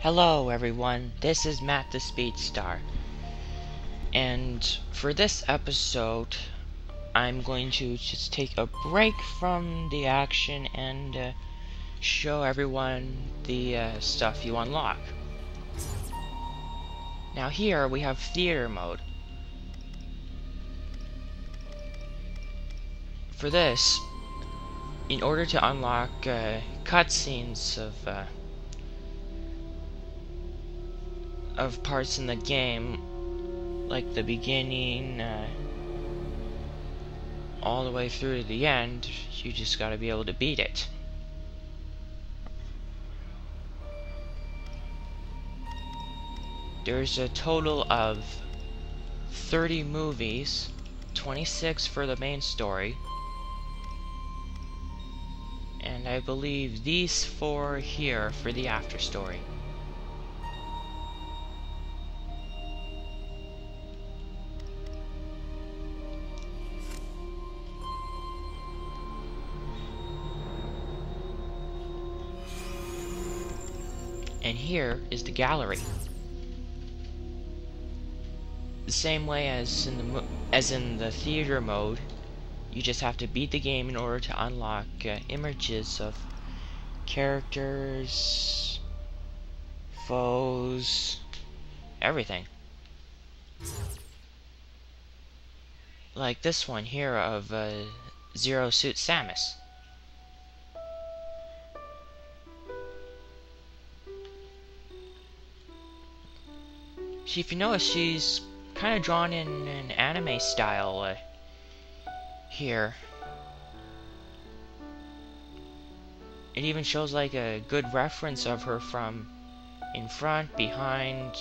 Hello everyone, this is Matt the Speedstar, and for this episode I'm going to just take a break from the action and show everyone the stuff you unlock. Now here we have theater mode. For this, in order to unlock cutscenes of parts in the game, like the beginning, all the way through to the end, you just gotta be able to beat it. There's a total of 30 movies, 26 for the main story, and I believe these 4 here for the after story. And here is the gallery. The same way as in the theater mode, you just have to beat the game in order to unlock images of characters, foes, everything. Like this one here of Zero Suit Samus. If you notice, she's kind of drawn in an anime style here. It even shows like a good reference of her from in front, behind,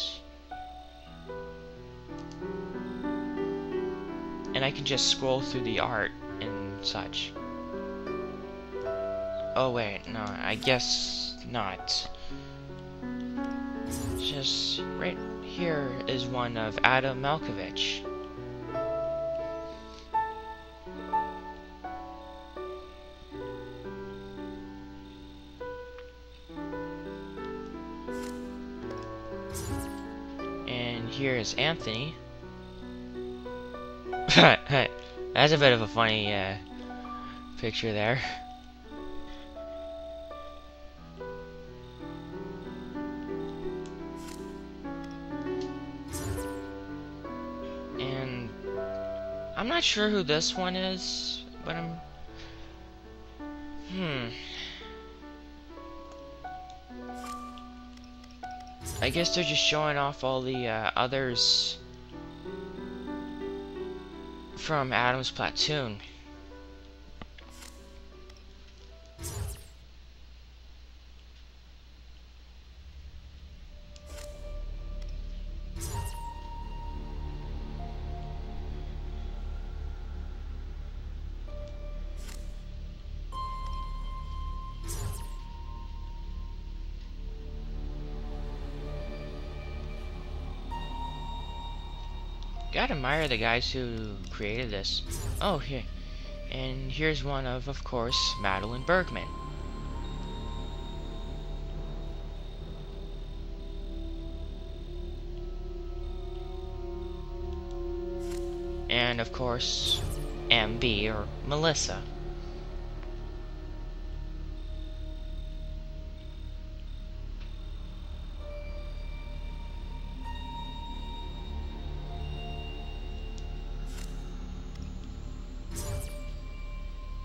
and I can just scroll through the art and such. Oh wait, no, I guess not. Just right here is one of Adam Malkovich. And here is Anthony. That's a bit of a funny picture there. I'm not sure who this one is, but I guess they're just showing off all the others from Adam's platoon. Gotta admire the guys who created this. Oh, here. And here's one of course, Madeline Bergman. And of course, MB, or Melissa.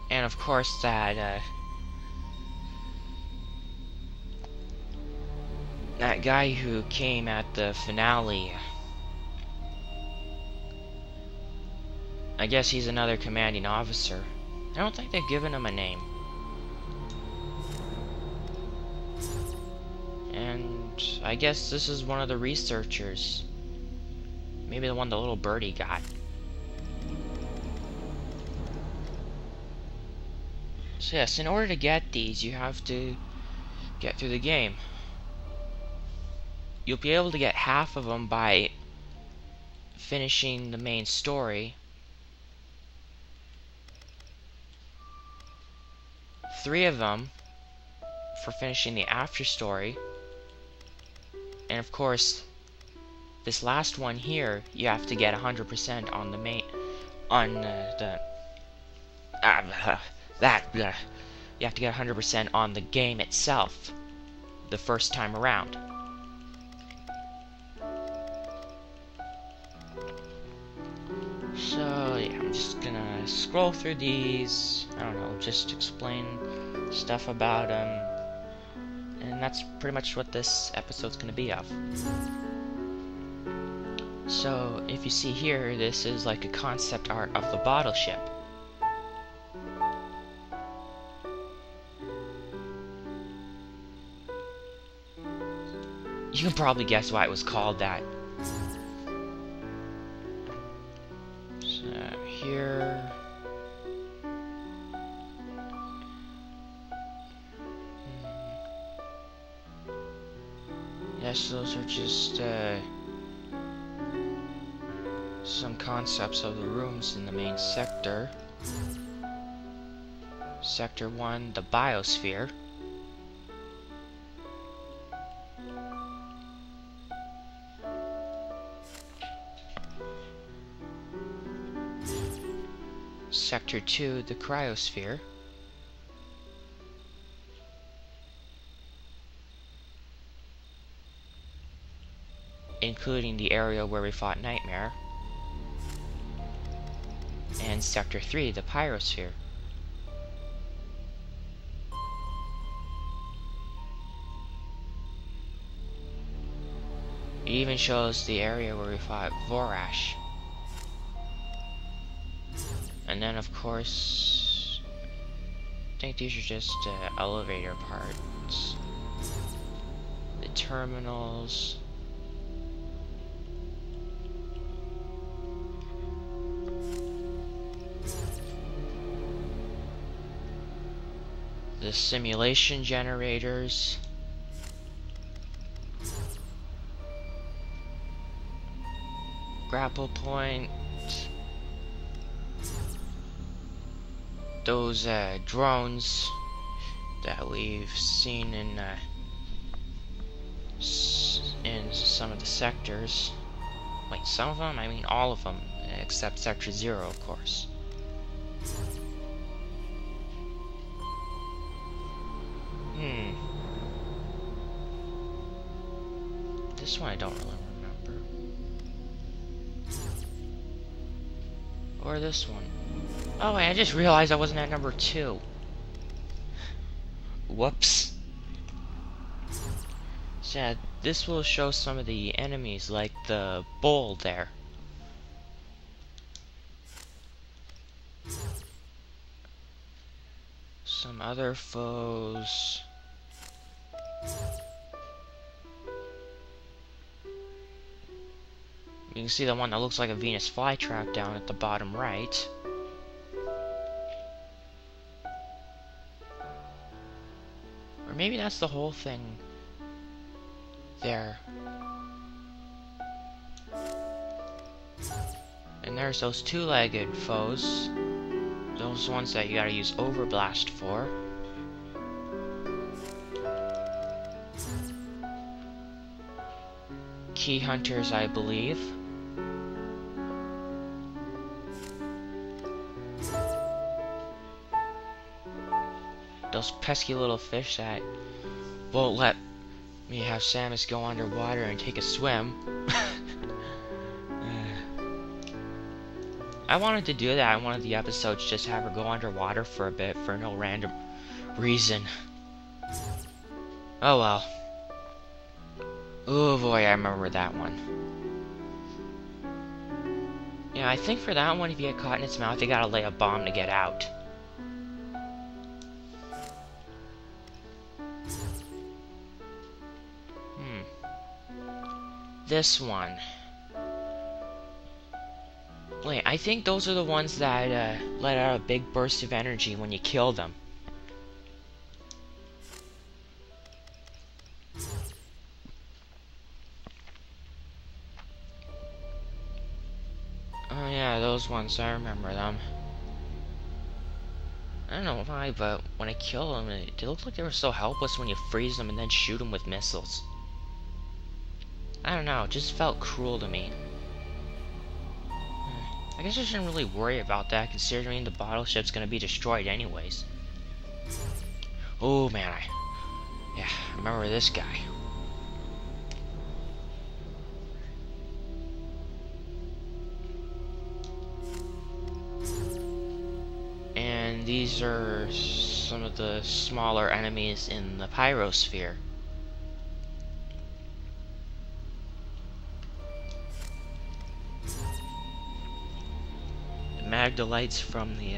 And of course that guy who came at the finale. I guess he's another commanding officer. I don't think they've given him a name. And I guess this is one of the researchers. Maybe the one the little birdie got. So yes, in order to get these, you have to get through the game. You'll be able to get half of them by finishing the main story. 3 of them for finishing the after story. And of course, this last one here, you have to get 100% on the main, on you have to get 100% on the game itself, the first time around. So yeah, I'm just gonna scroll through these, I don't know, just explain stuff about them, and that's pretty much what this episode's gonna be of. So, if you see here, this is like a concept art of the bottle ship. You can probably guess why it was called that. So, here... Yes, those are just, some concepts of the rooms in the main sector. Sector 1, the biosphere. Sector 2, the cryosphere. Including the area where we fought Nightmare. And Sector 3, the pyrosphere. It even shows the area where we fought Vorash. And then of course, I think these are just elevator parts. The terminals. The simulation generators. Grapple point. Those drones that we've seen in some of the sectors. Wait, some of them? I mean all of them, except Sector 0, of course. This one I don't really remember. Or this one. Oh wait, I just realized I wasn't at number 2. Whoops. So yeah, this will show some of the enemies, like the bull there. Some other foes. You can see the one that looks like a Venus flytrap down at the bottom right. Or maybe that's the whole thing there. And there's those two-legged foes. Those ones that you gotta use Overblast for. Key hunters, I believe. Those pesky little fish that won't let me have Samus go underwater and take a swim. I wanted to do that in one of the episodes, just have her go underwater for a bit for no random reason. Oh well. Oh boy, I remember that one. Yeah, I think for that one, if you get caught in its mouth, you gotta lay a bomb to get out. This one. Wait, I think those are the ones that let out a big burst of energy when you kill them. Oh yeah, those ones, I remember them. I don't know why, but when I kill them, it looked like they were so helpless when you freeze them and then shoot them with missiles. I don't know, it just felt cruel to me. I guess I shouldn't really worry about that, considering the battleship's gonna be destroyed anyways. Oh man, I remember this guy. And these are some of the smaller enemies in the pyrosphere. The Magdalites from the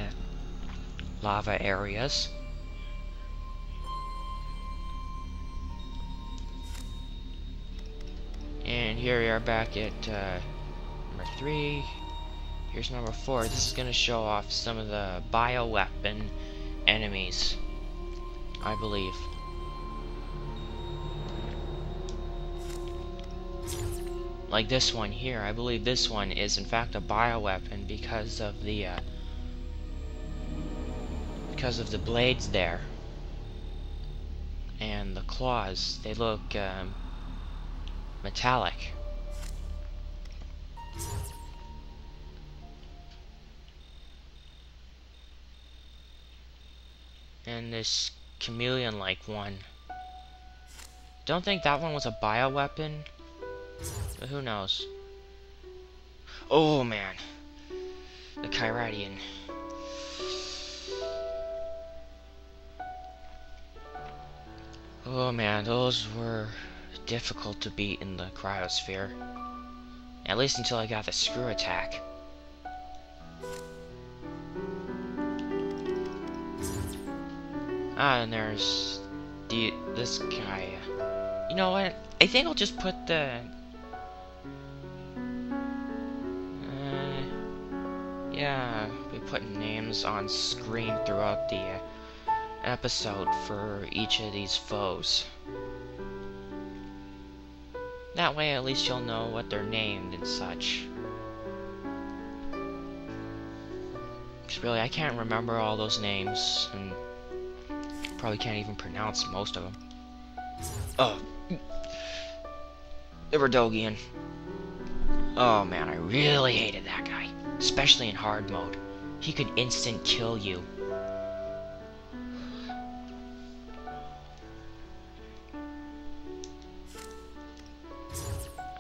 lava areas. And here we are back at number 3. Here's number 4. This is going to show off some of the bioweapon enemies, I believe. Like this one here. I believe this one is in fact a bioweapon because of the blades there. And the claws. They look metallic. And this chameleon-like one. Don't think that one was a bioweapon, but who knows? Oh man, the Chiradian. Oh man, those were difficult to beat in the cryosphere. At least until I got the screw attack. Ah, and there's this guy. You know what? I think I'll just put the yeah, be putting names on screen throughout the episode for each of these foes. That way, at least you'll know what they're named and such. Because really, I can't remember all those names, and probably can't even pronounce most of them. Oh, the Radogian. Oh man, I really hated that guy, especially in hard mode. He could instant kill you.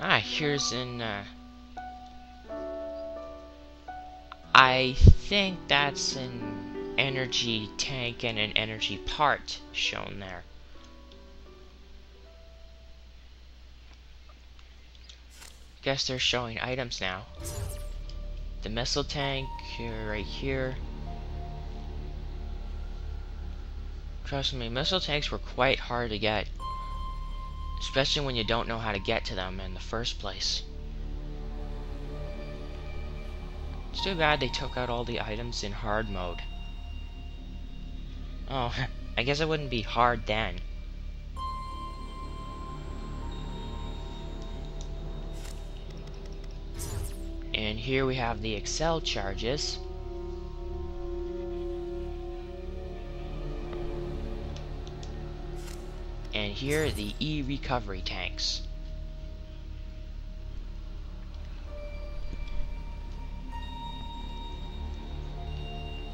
Ah, here's an I think that's an energy tank and an energy part shown there. Guess they're showing items now. The missile tank right here. Trust me, missile tanks were quite hard to get, especially when you don't know how to get to them in the first place. It's too bad they took out all the items in hard mode. Oh, I guess it wouldn't be hard then. And here we have the Excel charges. And here are the E-recovery tanks.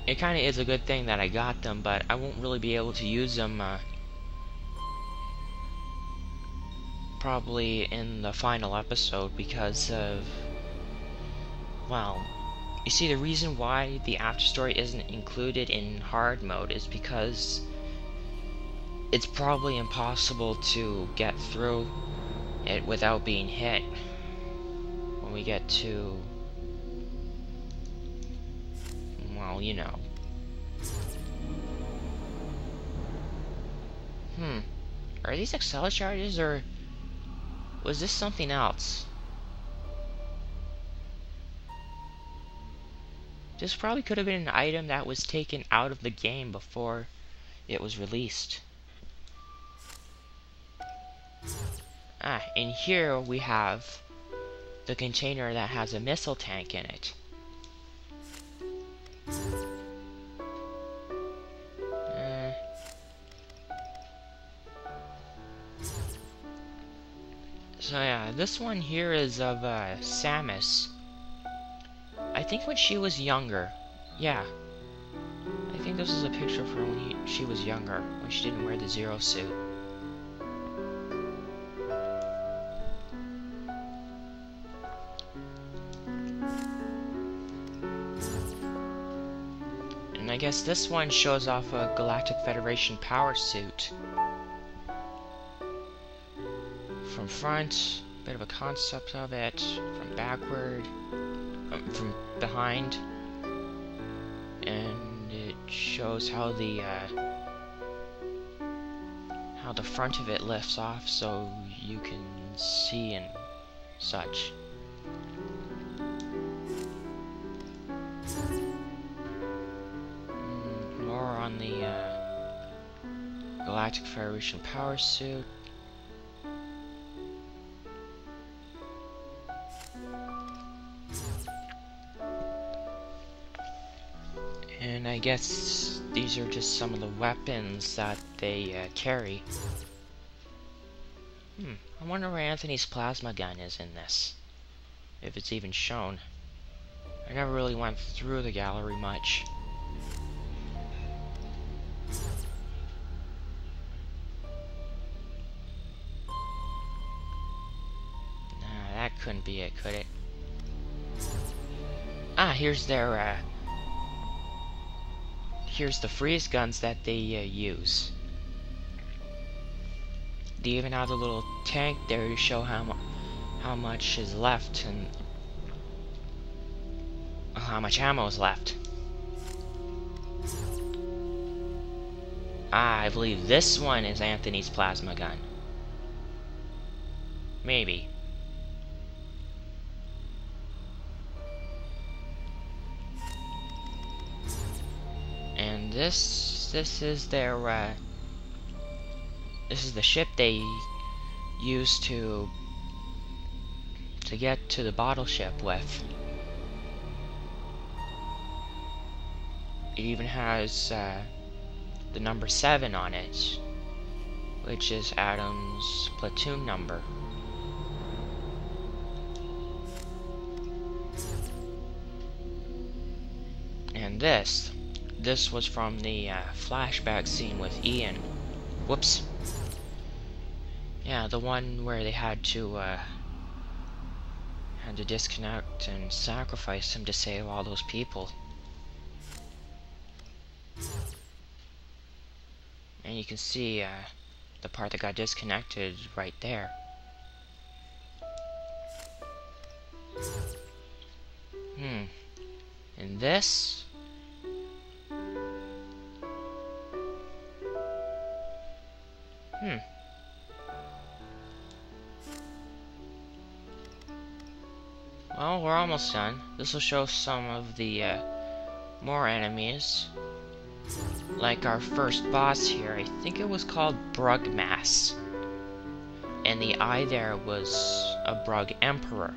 It kinda is a good thing that I got them, but I won't really be able to use them probably in the final episode because of, well, you see, the reason why the after story isn't included in hard mode is because it's probably impossible to get through it without being hit when we get to, well, you know. Are these Excel charges, or was this something else? This probably could have been an item that was taken out of the game before it was released. Ah, and here we have the container that has a missile tank in it. So yeah, this one here is of Samus. I think when she was younger. Yeah. I think this is a picture of her when she was younger, when she didn't wear the Zero suit. And I guess this one shows off a Galactic Federation power suit. From front, a bit of a concept of it. From backward, from behind, and it shows how the front of it lifts off, so you can see and such. More on the Galactic Federation power suit. And I guess these are just some of the weapons that they carry. I wonder where Anthony's plasma gun is in this. If it's even shown. I never really went through the gallery much. Nah, that couldn't be it, could it? Ah, here's their, here's the freeze guns that they use. They even have a little tank there to show how much is left and how much ammo is left. Ah, I believe this one is Anthony's plasma gun. Maybe. And this is their this is the ship they use to get to the bottle ship with. It even has the number 7 on it, which is Adam's platoon number. And this was from the flashback scene with Ian. Whoops. Yeah, the one where they had to disconnect and sacrifice him to save all those people. And you can see the part that got disconnected right there. And this? Well, we're almost done. This will show some of the more enemies. Like our first boss here, I think it was called Brugmass. And the eye there was a Brug Emperor.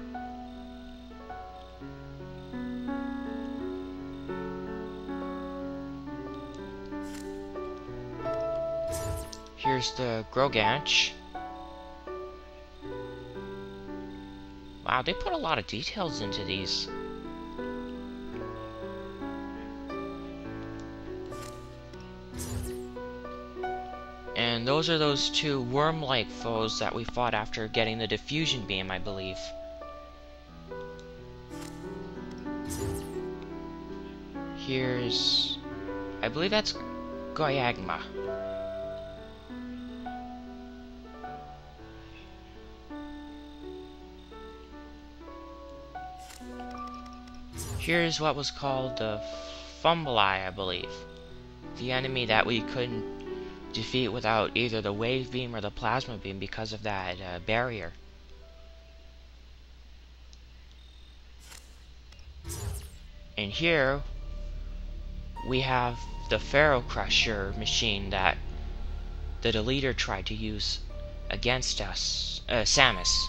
Here's the Groganch. Wow, they put a lot of details into these. And those are those two worm-like foes that we fought after getting the diffusion beam, I believe. Here's... I believe that's Goyagma. Here's what was called the Fumble Eye, I believe. The enemy that we couldn't defeat without either the wave beam or the plasma beam because of that barrier. And here we have the Pharaoh Crusher machine that the Deleter tried to use against us, Samus.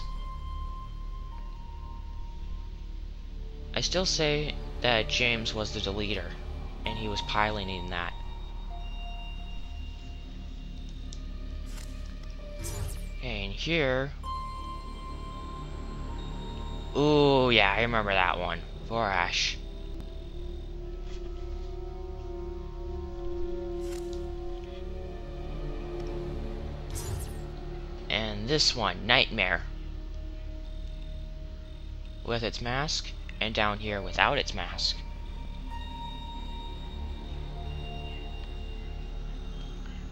I still say that James was the Deleter, and he was piloting that. Okay, and here Ooh, yeah, I remember that one. Vorash. And this one, Nightmare. With its mask, and down here without its mask.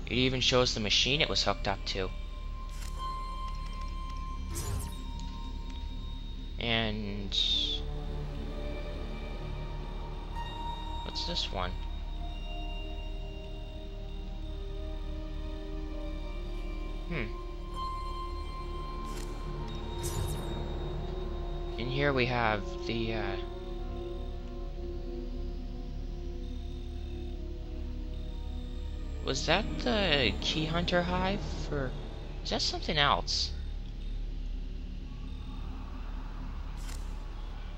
It even shows the machine it was hooked up to. And... what's this one? And here we have the, was that the Key Hunter Hive, or is that something else?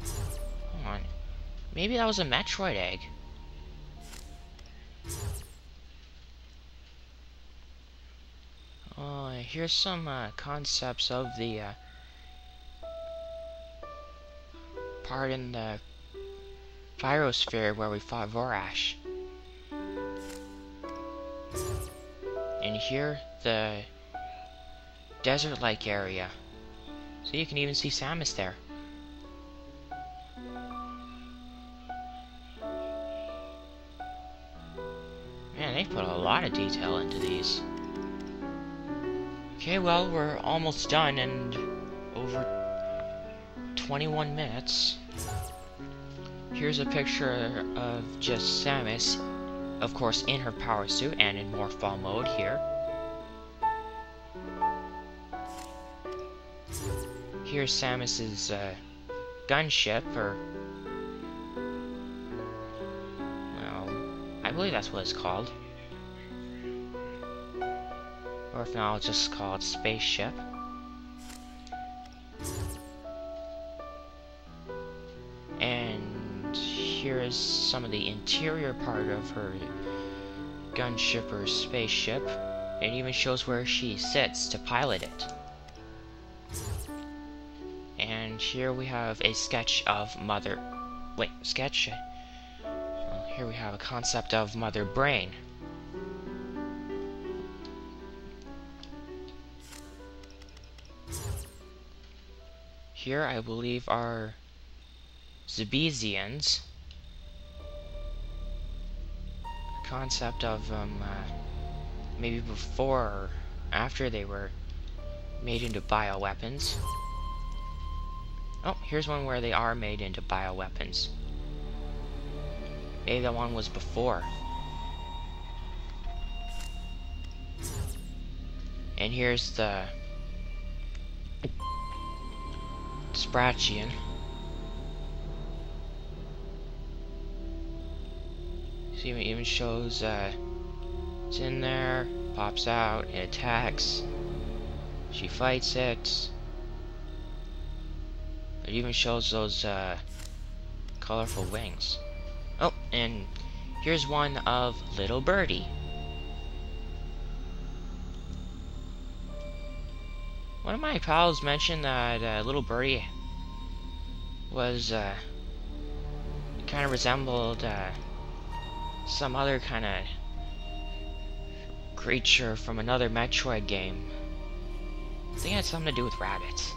Hold on. Maybe that was a Metroid egg. Oh, here's some concepts of the part in the Pyrosphere where we fought Vorash. And here, the desert-like area. So you can even see Samus there. Man, they put a lot of detail into these. Okay, well, we're almost done, and over 21 minutes. Here's a picture of just Samus, of course in her power suit and in Morphball mode here. Here's Samus's gunship, or... well, I believe that's what it's called. Or if not, I'll just call it spaceship. And here is some of the interior part of her gunship or spaceship. It even shows where she sits to pilot it. And here we have a sketch of Mother... wait, sketch? Well, here we have a concept of Mother Brain. Here, I believe, are Zebesians. Concept of maybe before or after they were made into bioweapons. Oh, here's one where they are made into bioweapons. Maybe that one was before. And here's the Sprachian. See, it even shows it's in there, pops out, it attacks, she fights it. It even shows those colorful wings. Oh, and here's one of Little Birdie. One of my pals mentioned that Little Birdie was kind of resembled some other kind of creature from another Metroid game. I think it had something to do with rabbits.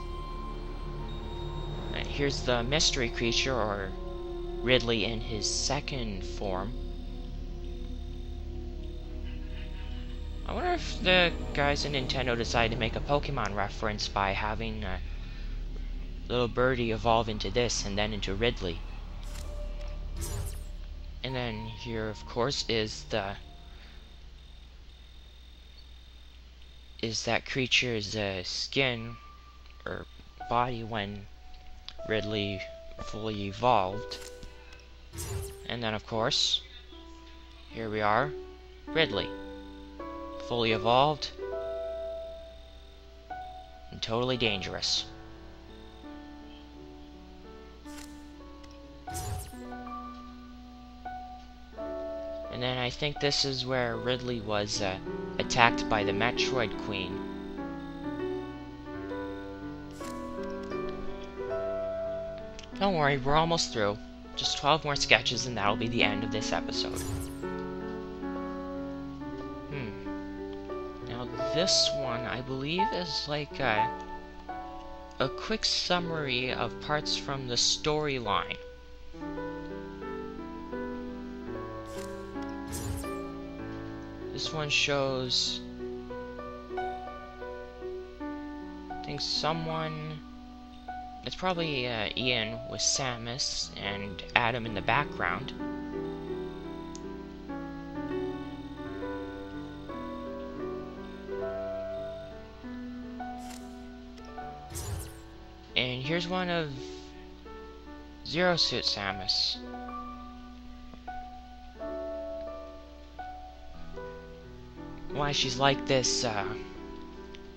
And here's the mystery creature, or Ridley in his second form. I wonder if the guys in Nintendo decided to make a Pokemon reference by having Little Birdie evolve into this and then into Ridley. And then here, of course, is that creature's skin or body when Ridley fully evolved. And then, of course, here we are, Ridley, fully evolved and totally dangerous. And then I think this is where Ridley was attacked by the Metroid Queen. Don't worry, we're almost through. Just 12 more sketches and that'll be the end of this episode. Now this one, I believe, is like a quick summary of parts from the storyline. This one shows, I think someone, it's probably Ian with Samus and Adam in the background. And here's one of Zero Suit Samus. Why she's like this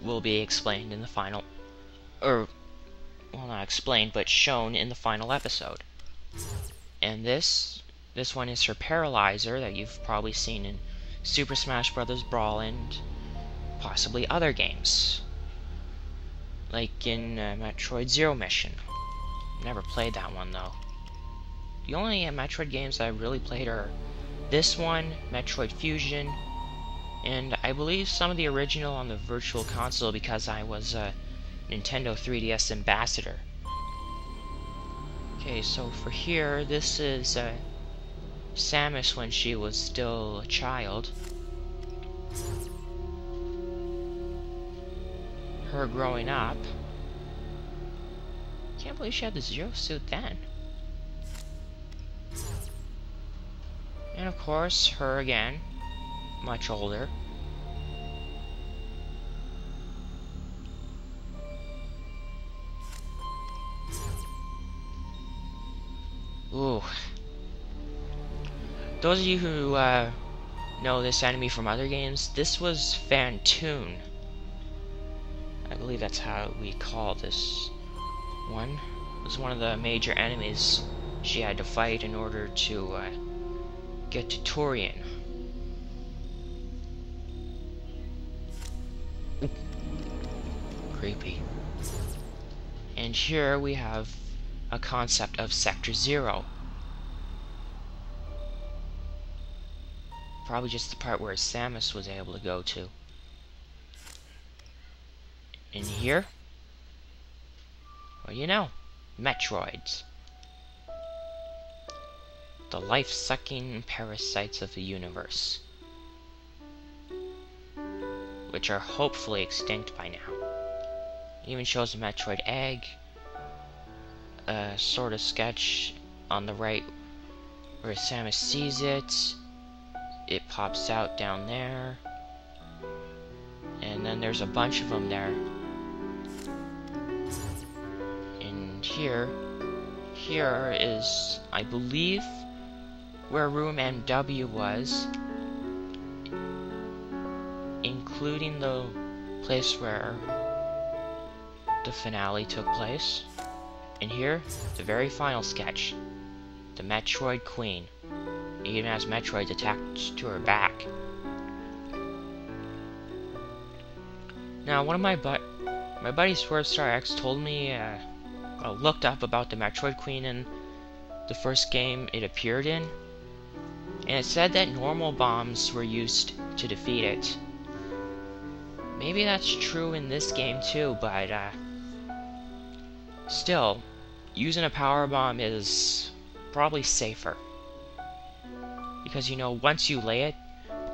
will be explained in the final, or, well, not explained, but shown in the final episode. And this one is her Paralyzer that you've probably seen in Super Smash Bros. Brawl and possibly other games. Like in Metroid Zero Mission. Never played that one though. The only Metroid games I really played are this one, Metroid Fusion, and I believe some of the original on the Virtual Console because I was a Nintendo 3DS ambassador. Okay, so for here, this is Samus when she was still a child. Her growing up. Can't believe she had the Zero Suit then. And of course, her again, much older. Ooh. Those of you who know this enemy from other games, this was Fantoon. I believe that's how we call this one. It was one of the major enemies she had to fight in order to get to Torian. Ooh. Creepy. And here we have a concept of Sector Zero. Probably just the part where Samus was able to go to. In here, well, you know, Metroids. The life-sucking parasites of the universe. Which are hopefully extinct by now. It even shows a Metroid egg. A sort of sketch on the right where Samus sees it. It pops out down there. And then there's a bunch of them there. Here is, I believe, where room MW was, including the place where the finale took place. And here, the very final sketch, the Metroid Queen. It even has Metroids attached to her back. Now, one of my buddy Swervestar X told me, looked up about the Metroid Queen in the first game it appeared in, and it said that normal bombs were used to defeat it. Maybe that's true in this game too, but still, using a power bomb is probably safer. Because, you know, once you lay it,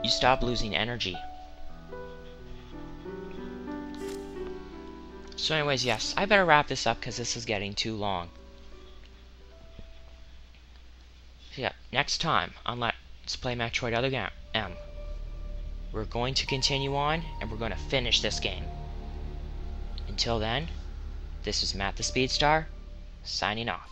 you stop losing energy. So anyways, yes, I better wrap this up because this is getting too long. So yeah, next time on Let's Play Metroid Other M, we're going to continue on and we're going to finish this game. Until then, this is Matt the Speedstar, signing off.